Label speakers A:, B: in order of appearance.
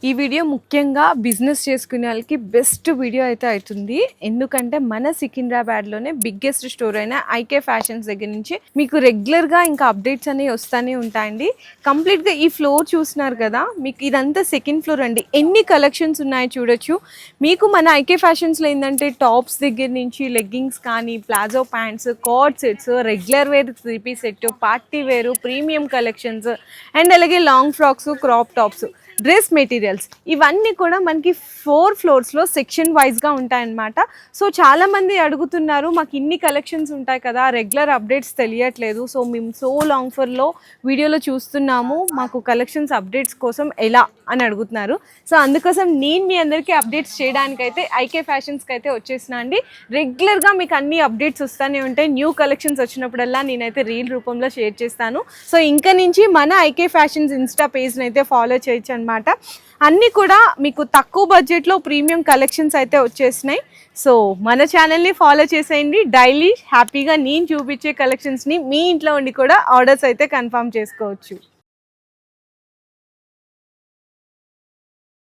A: ఈ వీడియో ముఖ్యంగా బిజినెస్ చేసుకునే వాళ్ళకి బెస్ట్ వీడియో అయితే అవుతుంది. ఎందుకంటే మన సికింద్రాబాద్లోనే బిగ్గెస్ట్ స్టోర్ అయిన ఐకే ఫ్యాషన్స్ దగ్గర నుంచి మీకు రెగ్యులర్గా ఇంకా అప్డేట్స్ అనేవి వస్తూనే ఉంటాయండి. కంప్లీట్గా ఈ ఫ్లోర్ చూస్తున్నారు కదా, మీకు ఇదంతా సెకండ్ ఫ్లోర్ అండి. ఎన్ని కలెక్షన్స్ ఉన్నాయో చూడొచ్చు. మీకు మన ఐకే ఫ్యాషన్స్లో ఏంటంటే టాప్స్ దగ్గర నుంచి లెగ్గింగ్స్ కానీ, palazzo pants, cord sets, regular wear 3 piece set, party wear, premium collections and అలాగే long frocks, crop tops, dress materials ఇవన్నీ కూడా మనకి 4 ఫ్లోర్స్లో సెక్షన్ వైజ్గా ఉంటాయన్నమాట. సో చాలామంది అడుగుతున్నారు, మాకు ఇన్ని కలెక్షన్స్ ఉంటాయి కదా, రెగ్యులర్ అప్డేట్స్ తెలియట్లేదు. సో మేము సో లాంగ్ ఫర్లో వీడియోలో చూస్తున్నాము, మాకు కలెక్షన్స్ అప్డేట్స్ కోసం ఎలా అని అడుగుతున్నారు. సో అందుకోసం నేను మీ అందరికీ అప్డేట్స్ చేయడానికైతే ఐకే ఫ్యాషన్స్కి అయితే వచ్చేసిన అండి. రెగ్యులర్గా మీకు అన్ని అప్డేట్స్ వస్తూనే ఉంటాయి. న్యూ కలెక్షన్స్ వచ్చినప్పుడల్లా నేనైతే రీల్ రూపంలో షేర్ చేస్తాను. సో ఇంకా నుంచి మన ఐకే ఫ్యాషన్స్ ఇన్స్టా పేజ్ని అయితే ఫాలో చేయొచ్చు అనమాట. అన్నీ కూడా మీకు తక్కువ బడ్జెట్లో ప్రీమియం కలెక్షన్స్ అయితే వచ్చేసినాయి. సో మన ఛానల్ని ఫాలో చేసేయండి. డైలీ హ్యాపీగా నేను చూపించే కలెక్షన్స్ని మీ ఇంట్లో ఉండి కూడా ఆర్డర్స్ అయితే కన్ఫర్మ్ చేసుకోవచ్చు.